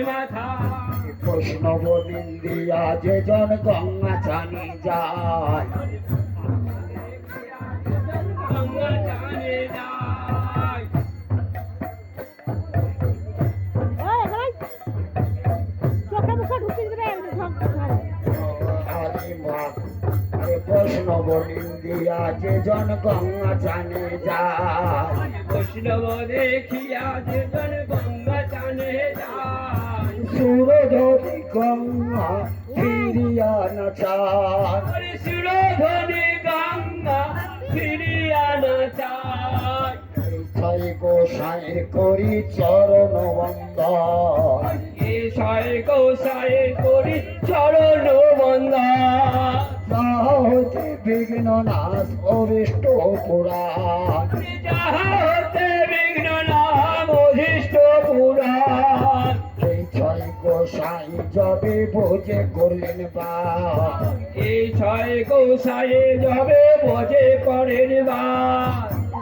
মাথা বৈষ্ণব নিন্দিয়া যে জন গঙ্গা চানি যায় গঙ্গা চানে যায় বৈষ্ণব নিন্দিয়া যে জন গঙ্গা চানে যায় বৈষ্ণব দেখিয়া যে জন গঙ্গা চানে যায় সুরধরি গঙ্গা ফিরিয়া না চায় সুরধনি গঙ্গা ফিরিয়া না চায় ছয় গোসাইয়ের করি চরণ বন্দন ছয় গোসাই করি চরণ বন্দন হতে বিঘ্ন নাশ অভিষ্ট পুরাণ যাহা হতে বিঘ্ন নাম অধিষ্ঠ পুরাণ এই ছয় গোসাই যবে বোঝে করলেন বা এই ছয় গোসাই যবে বোঝে করেন বা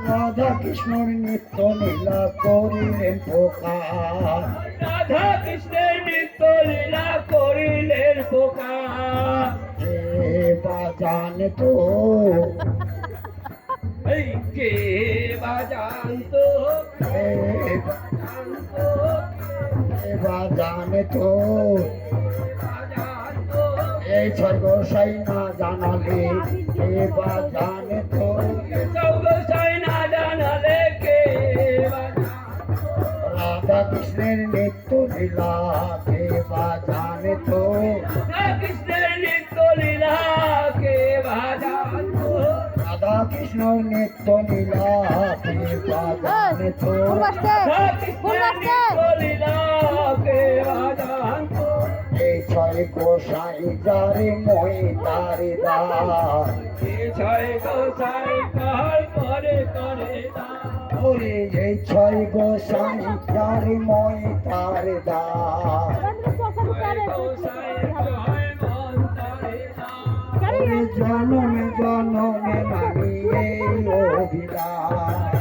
রাধা কৃষ্ণর নিত্য লীলা করিলেন প্রকার রাধা কৃষ্ণের নিত্য লীলা করিলেন প্রকার বা জানতো এই কে বা জানতো জানতো বা জানতো জানতো এই ছয় গোসাই না জানালে বা জানতো সব গোসাই না জানালে কে বা জানতো রাধা কৃষ্ণের নিত্য লীলা কে বা জানতো রাধা কৃষ্ণের নিত্য লীলা কে বা জানতো রাধা কৃষ্ণর নিত্য লীলা কে বা জানতো রাধা কৃষ্ণের নিত্য লীলা কে বা জানতো এই ছয় গোসাই যারে মই তারে দা এই ছয় গোসাই কার করে করে দা ওরে এই ছয় গোসাই যারে মই তারে দা জনমে জনমে নামি এই অভিলাষ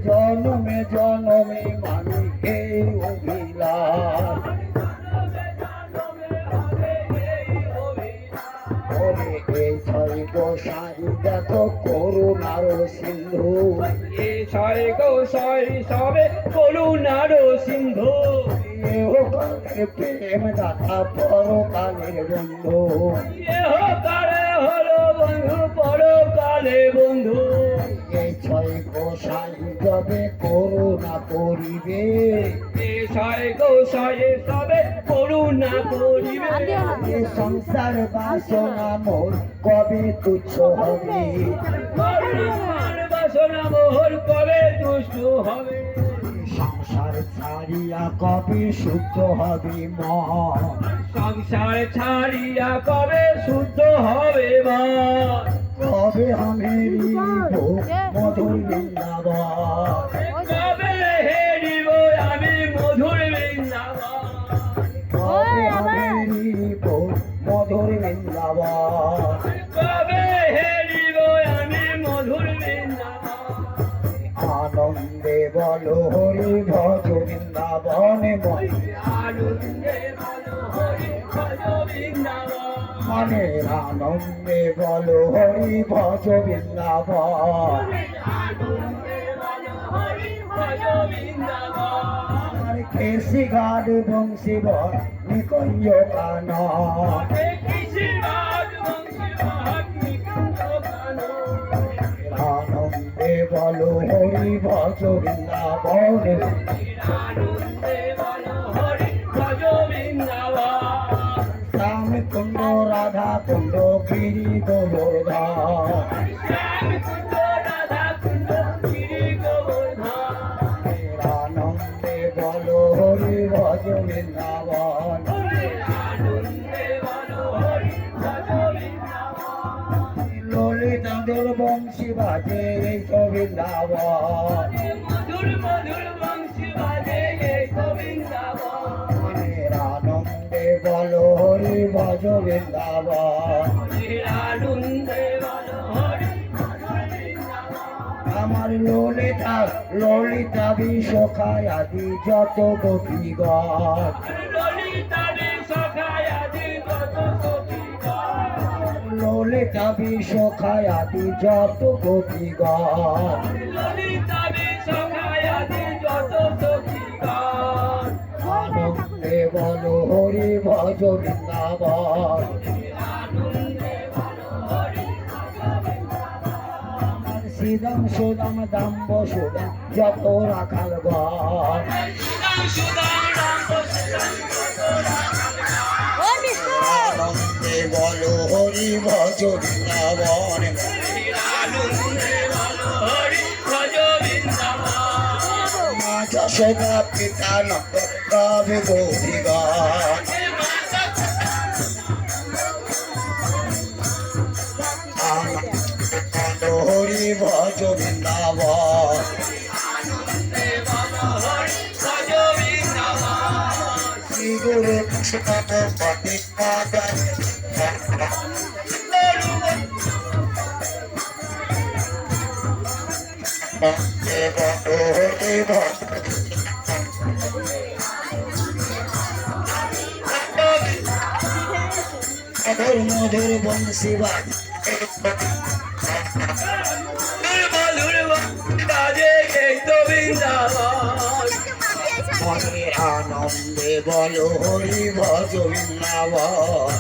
জনমে জনমে মানি এই অভিলাষ ওরে এই ছয় গোসাই দেখো করুণার সিন্ধু ছয় গোসাই সবে করুণার সিন্ধু কালের প্রেম দাতা পরকালের বন্ধু কারে হলো বন্ধু পরকালে বন্ধু এই ছয় গোসাই যবে করুণা করিবে ছয় গোসাই সবে করুণা করিবে এ সংসার বাসনা মোর কবে তুচ্ছ হবে বাসনা মোহর কবে দুষ্ট হবে সংসার ছাড়িয়া কবে শুদ্ধ হবে মন সংসার ছাড়িয়া কবে শুদ্ধ হবে মন কবে আমেরি মধুর বৃন্দাবন কবে হেরিব আমি মধুর বৃন্দাবন কবে আমেরি মধুর বৃন্দাবন কবে হেরিব আমি মধুর বৃন্দাবন আনন্দে বলো হরি ভজ বৃন্দাবনে আনন্দে বলো হরি ভজ বৃন্দাবন মনের আনন্দে বলো হরি ভজ বৃন্দাবন আনন্দে বলো হরি ভজ বৃন্দাবন আর কেশি গাড বংশী বর নিকঞ্জ কান কৃষ্ণবাদ বংশী মহাত্মী কান আনন্দে বলো হরি ভজ বৃন্দাবনে আনন্দে বলো হরি ভজ বৃন্দাবন শ্যাম কুণ্ড রাধা কুণ্ড গিরি গোবর্ধন শ্যাম কুণ্ড রাধা কুণ্ড গিরি গোবর্ধন আনন্দে বলো হরি ভজ বৃন্দাবন আনন্দে বলো হরি ভজ বৃন্দাবন ললিতাদের বংশী বাজে এই তো বৃন্দাবন মধুর মধুর বংশী বাজে এই তো বৃন্দাবন মনের আনন্দে বলো হরি ভজ বৃন্দাবন আনন্দে বলো হরি ভজ বৃন্দাবন আমার ললিতা ললিতা বিশ্বখায় আদি যত গোপীগণ ললিতারে সখায় আদি যত সখীগণ ললিতা বিশ্বখায় আদি যত গোপীগণ ললিতারে সখায় আদি যত সখীগণ আনন্দে বল হরি ভজ বৃন্দাবন শ্রীদাম সুদাম দাম্ব সুদাম যত রাখাল গণ আনন্দে বল হরি ভজ বৃন্দাবন মা যশোদা পিতা নন্দ কবি গোপীগণ আনন্দ হরি ভজ বৃন্দাবন শ্রী গুরু কৃষ্ণ পতি মধুর মধুর বংশী বাজে বাজে গেত বৃন্দাবন মনে আনন্দে বল হরি ভজ বৃন্দাবন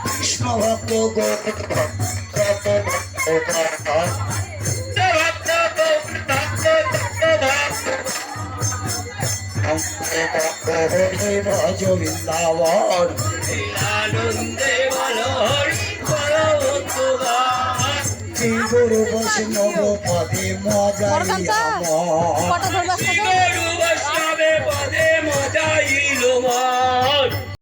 কৃষ্ণ ভক্ত গোপীর ভক্ত হরি ভজ বৃন্দাবন আনন্দে বল হরি শ্রী গুরু বৈষ্ণব পদে মজারি আমার